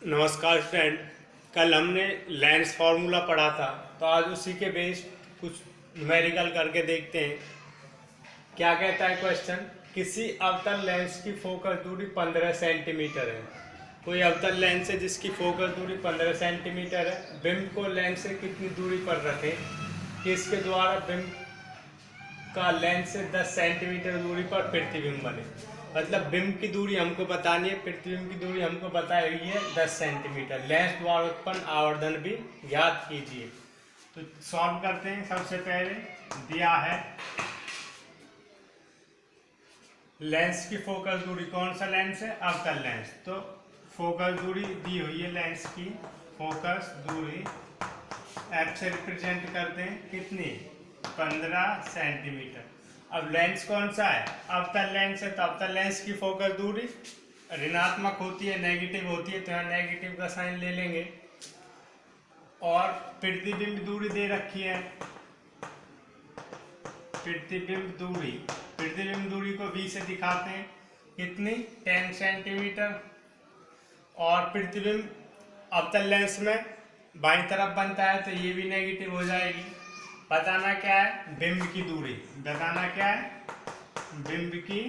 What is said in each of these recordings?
नमस्कार फ्रेंड। कल हमने लेंस फार्मूला पढ़ा था, तो आज उसी के बेस कुछ न्यूमेरिकल करके देखते हैं। क्या कहता है क्वेश्चन? किसी अवतल लेंस की फोकस दूरी 15 सेंटीमीटर है। कोई अवतल लेंस है जिसकी फोकस दूरी 15 सेंटीमीटर है। बिंब को लेंस से कितनी दूरी पर रखें कि इसके द्वारा बिंब का लेंस से 10 सेंटीमीटर दूरी पर प्रतिबिंब बने। मतलब बिंब की दूरी हमको बतानी है, प्रतिबिंब की दूरी हमको बताई हुई है 10 सेंटीमीटर। लेंस द्वारा उत्पन्न आवर्धन भी ज्ञात कीजिए। तो सॉल्व करते हैं। सबसे पहले दिया है लेंस की फोकस दूरी, कौन सा लेंस है? अवतल लेंस। तो फोकस दूरी दी हुई है, लेंस की फोकस दूरी एफ से रिप्रेजेंट करते हैं कितनी? 15 सेंटीमीटर। अब लेंस कौन सा है? अवतल लेंस है, तो अवतल लेंस की फोकस दूरी ऋणात्मक होती है, नेगेटिव होती है, तो यहाँ नेगेटिव का साइन ले लेंगे। और प्रतिबिंब दूरी दे रखी है, प्रतिबिंब दूरी को v से दिखाते हैं कितनी? 10 सेंटीमीटर। और प्रतिबिंब अवतल लेंस में बाईं तरफ बनता है, तो ये भी नेगेटिव हो जाएगी। बताना क्या है? बिंब की दूरी। बताना क्या है? बिंब की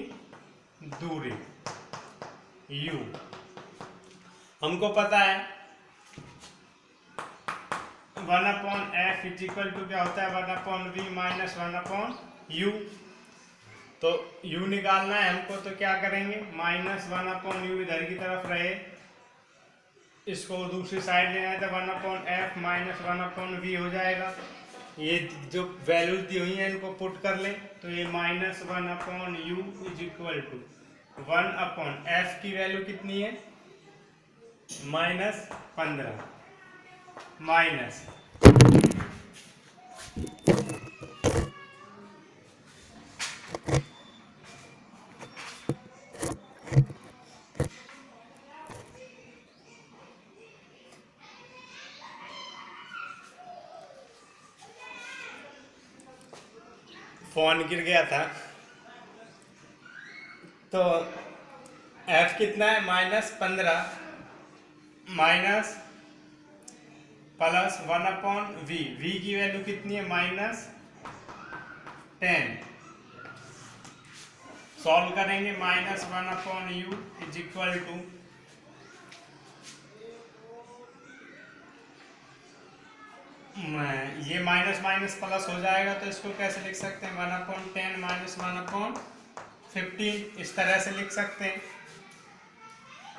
दूरी u। हमको पता है 1/f इक्वल टू क्या होता है? 1/v minus 1/u। तो u निकालना है हमको, तो क्या करेंगे? माइनस 1/u इधर की तरफ रहे, इसको दूसरी साइड लेना है, तो 1/f माइनस 1/v हो जाएगा। ये जो वैल्यूज दी हुई हैं इनको पुट कर लें, तो ये minus 1/u is equal to 1/f की वैल्यू कितनी है? -15 माइनस फोन गिर गया था, तो f कितना है? -15 माइनस प्लस 1/v। v की वैल्यू कितनी है? -10। सॉल्व करेंगे। -1/u इज इक्वल टू ये माइनस माइनस प्लस हो जाएगा, तो इसको कैसे लिख सकते हैं? 1/10 माइनस 1/15 इस तरह से लिख सकते हैं।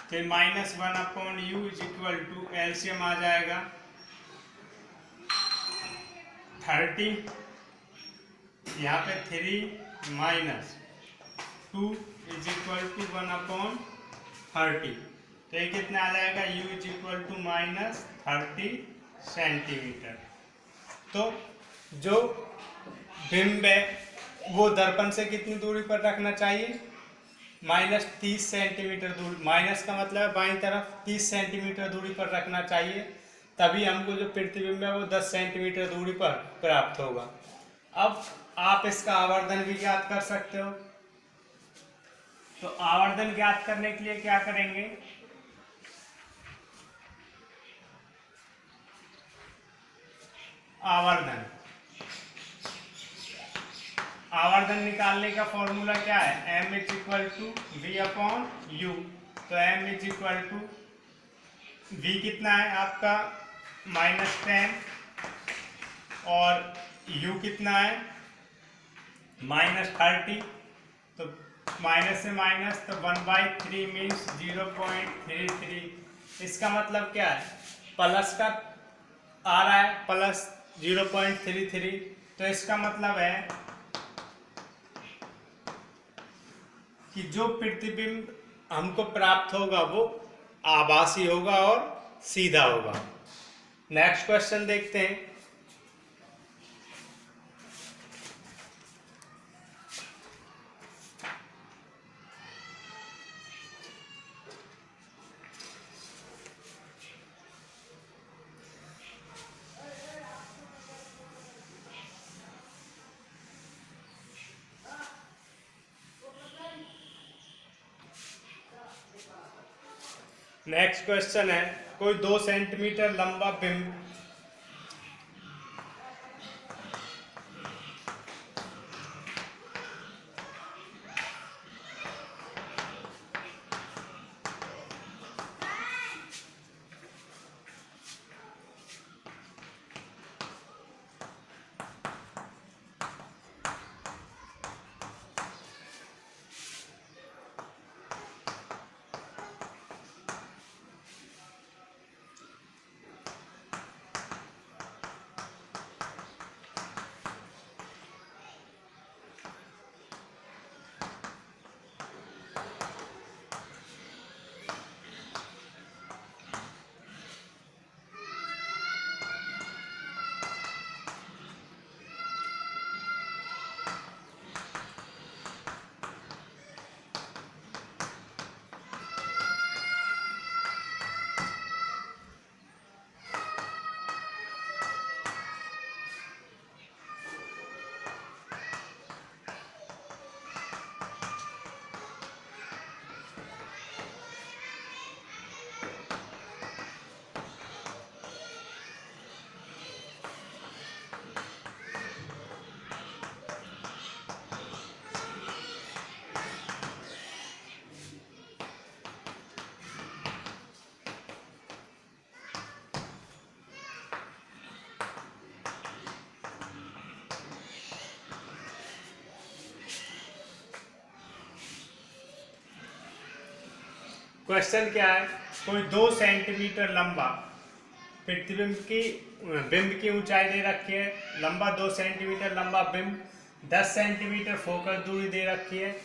तो -1/u is equal to LCM आ जाएगा 30, यहाँ पे 3 माइनस 2 इज इक्वल टू 1/30। तो ये कितना आ जाएगा? u is equal to -30 centimetre. तो जो बिंब है वो दर्पण से कितनी दूरी पर रखना चाहिए? -30 सेंटीमीटर दूरी। माइनस का मतलब है बाईं तरफ, 30 सेंटीमीटर दूरी पर रखना चाहिए, तभी हमको जो प्रतिबिंब है वो 10 सेंटीमीटर दूरी पर प्राप्त होगा। अब आप इसका आवर्धन भी ज्ञात कर सकते हो। तो आवर्धन ज्ञात करने के लिए क्या करेंगे? आवर्धन निकालने का फॉर्मूला क्या है? m is equal to v/u। तो m is equal to v कितना है आपका? -10, और u कितना है? -30। तो माइनस से माइनस, तो 1/3 मीन्स 0.33। इसका मतलब क्या है? प्लस का आ रहा है, प्लस 0.33। तो इसका मतलब है कि जो प्रतिबिंब हमको प्राप्त होगा वो आभासी होगा और सीधा होगा। नेक्स्ट क्वेश्चन देखते हैं। नेक्स्ट क्वेश्चन है कोई 2 सेंटीमीटर लंबा बिंब क्वेश्चन क्या है, कोई 2 सेंटीमीटर लंबा प्रतिबिंब की बिंब की ऊंचाई दे रखी है, लंबा 2 सेंटीमीटर लंबा बिंब 10 सेंटीमीटर फोकस दूरी दे रखी है,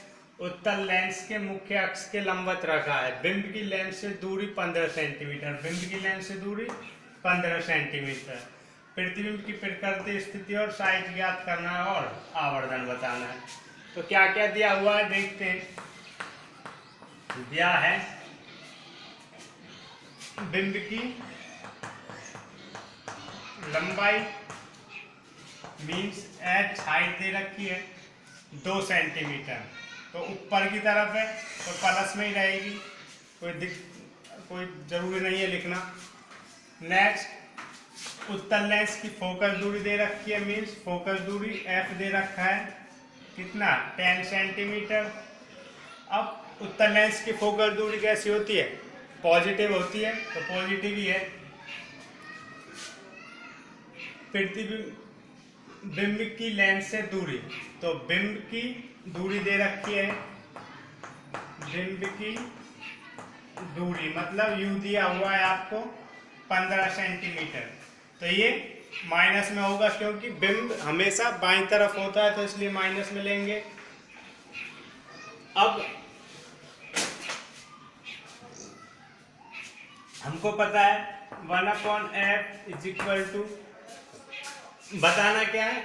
उत्तल लेंस के मुख्य अक्ष के लंबवत रखा है, बिंब की लेंस से दूरी 15 सेंटीमीटर, बिंब की लेंस से दूरी 15 सेंटीमीटर, प्रतिबिंब की प्रकृति, स्थिति और साइज ज्ञात करना है और आवर्धन बताना है। तो क्या क्या दिया हुआ है देखते हैं। दिया है बिंब की लंबाई मीन्स एच हाइट दे रखी है 2 सेंटीमीटर, तो ऊपर की तरफ है तो प्लस में ही रहेगी, कोई जरूरी नहीं है लिखना। नेक्स्ट उत्तल लेंस की फोकस दूरी दे रखी है मीन्स फोकस दूरी एफ दे रखा है कितना 10 सेंटीमीटर। अब उत्तल लेंस की फोकस दूरी कैसी होती है, पॉजिटिव होती है, तो पॉजिटिव ही है। प्रतिबिंब बिंब की लेंस से दूरी, तो बिंब की दूरी दे रखी है, बिंब की दूरी मतलब यू दिया हुआ है आपको 15 सेंटीमीटर, तो ये माइनस में होगा क्योंकि बिंब हमेशा बाईं तरफ होता है तो इसलिए माइनस में लेंगे। अब हमको पता है 1/f इज इक्वल टू, बताना क्या है,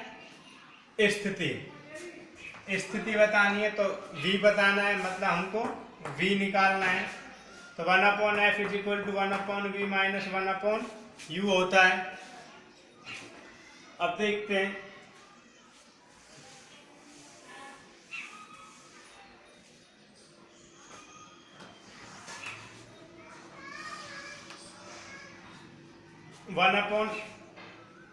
स्थिति बतानी है, तो v बताना है, मतलब हमको v निकालना है, तो 1/f is equal to 1/v minus 1/u होता है। अब देखते हैं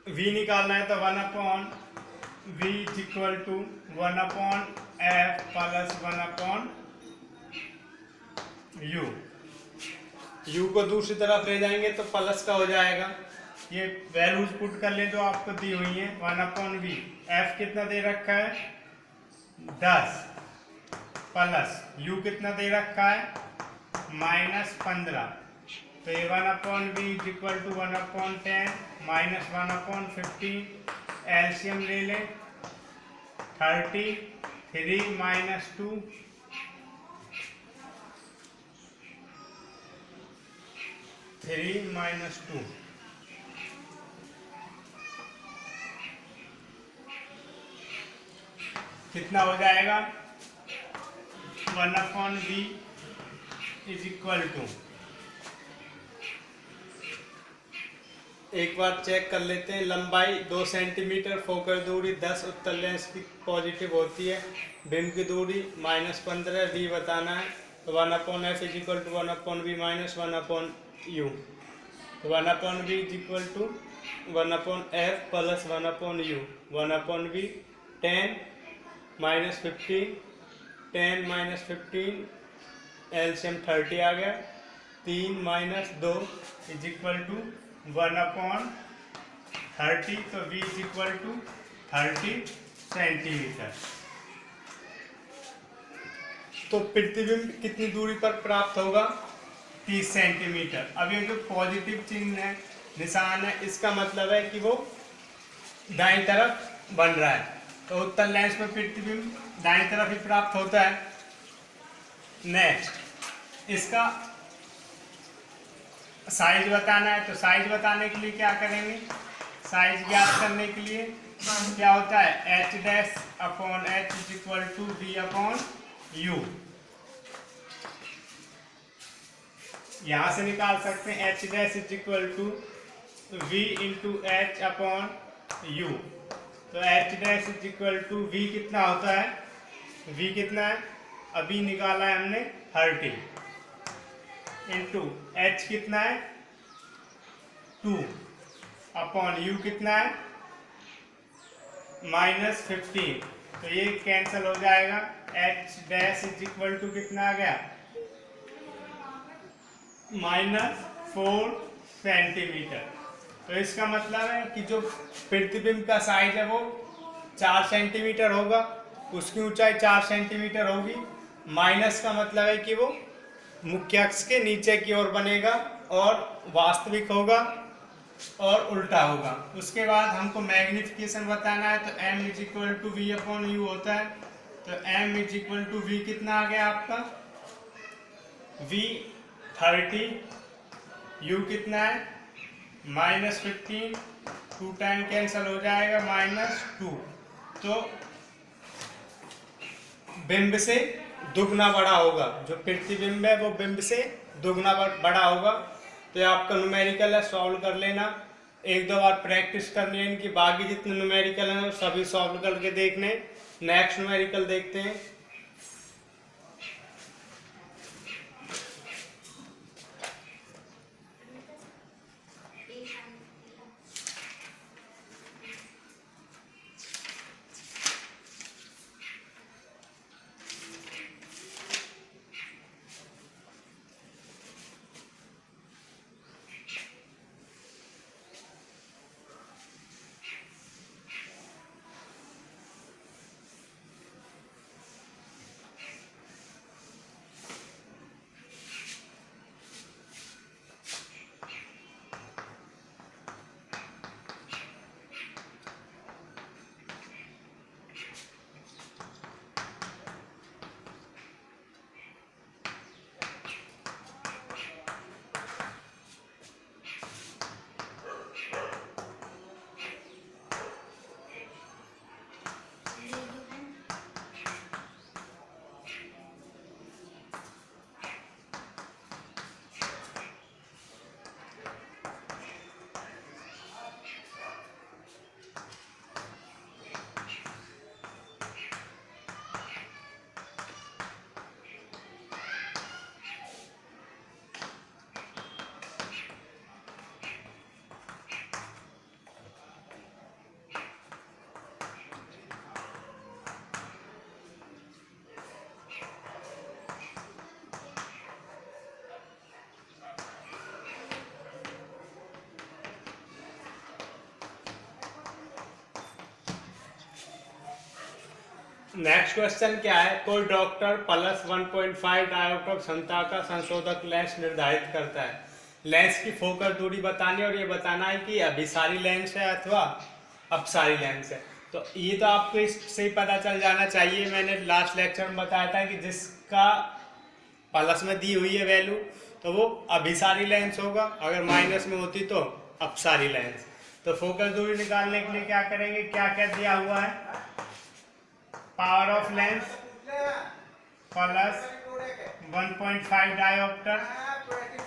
v निकालना है, तो 1/v is equal to 1/f plus 1/u। u को दूसरी तरफ ले जाएंगे तो प्लस का हो जाएगा। ये वैल्यूज पुट कर ले जो आपको दी हुई है 1/v, f कितना दे रखा है 10 प्लस u कितना दे रखा है -15, तो ये 1/v is equal to 1/10 minus 1/15, LCM ले लें 33 माइनस 2 3 माइनस 2 कितना हो जाएगा 1/v इज इक्वल टू, एक बार चेक कर लेते हैं, लंबाई 2 सेंटीमीटर, फोकस दूरी 10, उत्तल लेंस की पॉजिटिव होती है, बिंब की दूरी -15, v बताना है, तो 1/f is equal to 1/v minus 1/u। तो 1/v is equal to 1/f plus 1/u 1/v 10 minus 15 10 minus 15 LCM 30 आ गया 3 माइनस 2 इज इक्वल टू 1/30 तो v is equal to 30 centimetre. तो प्रतिबिंब कितनी दूरी पर प्राप्त होगा 30 सेंटीमीटर। अब ये जो पॉजिटिव चिन्ह है निशान है इसका मतलब है कि वो दाईं तरफ बन रहा है। तो उत्तल लेंस में प्रतिबिंब दाईं तरफ ही प्राप्त होता है। नेक्स्ट इसका साइज बताना है। तो साइज बताने के लिए क्या करेंगे, साइज ज्ञात करने के लिए क्या होता है h dash upon h is equal to v upon u। यहां से निकाल सकते हैं h dash is equal to v into H upon u। तो h dash is equal to v कितना होता है, v कितना है अभी निकाला है हमने 30 इंटू h कितना है 2 अपॉन u कितना है माइनस 15। तो ये कैंसिल हो जाएगा। h dash is equal to कितना आ गया -4 सेंटीमीटर। तो इसका मतलब है कि जो प्रतिबिंब का साइज है वो 4 सेंटीमीटर होगा, उसकी ऊंचाई 4 सेंटीमीटर होगी। माइनस का मतलब है कि वो मुख्य अक्ष के नीचे की ओर बनेगा और वास्तविक होगा और उल्टा होगा। उसके बाद हमको मैग्निफिकेशन बताना है। तो m is equal to V upon U होता है। तो m is equal to V कितना आ गया आपका v 30 u कितना है -15 2 टाइम कैंसिल हो जाएगा -2। तो बिंब से दुगना बड़ा होगा, जो प्रतिबिंब है वो बिंब से दुगना बड़ा होगा। तो ये आपका न्यूमेरिकल है, सॉल्व कर लेना। एक दो बार प्रैक्टिस करनी है इनकी, बाकी जितने न्यूमेरिकल हैं सभी सॉल्व करके देखने। नेक्स्ट न्यूमेरिकल देखते हैं। नेक्स्ट क्वेश्चन क्या है, कोई डॉक्टर प्लस 1.5 डायोप्टर क्षमता का संशोधक लेंस निर्धारित करता है। लेंस की फोकल दूरी बतानी और ये बताना है कि अभिसारी लेंस है अथवा अपसारी लेंस है। तो ये तो आपको इससे ही पता चल जाना चाहिए। मैंने लास्ट लेक्चर में बताया था कि जिसका प्लस में दी हुई है वैल्यू तो वो अभिसारी लेंस होगा, अगर माइनस में होती तो अपसारी लेंस। तो फोकल दूरी निकालने के लिए क्या करेंगे, क्या क्या दिया हुआ है, power of lens plus 1.5 dioptre,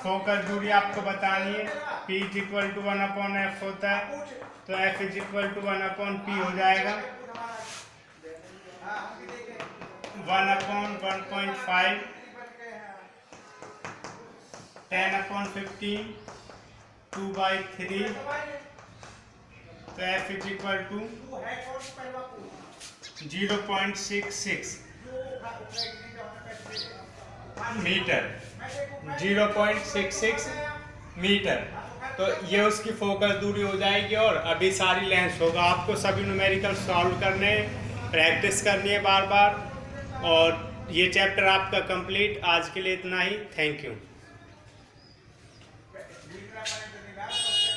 focal दूरी आपको बतानी है, P is equal to 1/f होता है। तो F is equal to 1/p हो जाएगा, 1/1.5 10/15 2/3, तो F is equal to 0.66 metre, 0.66 metre. तो ये उसकी फोकस दूरी हो जाएगी और अभी सारी लेंस होगा। आपको सभी न्यूमेरिकल सॉल्व करने, प्रैक्टिस करनी है बार बार, और ये चैप्टर आपका कंप्लीट। आज के लिए इतना ही। Thank you.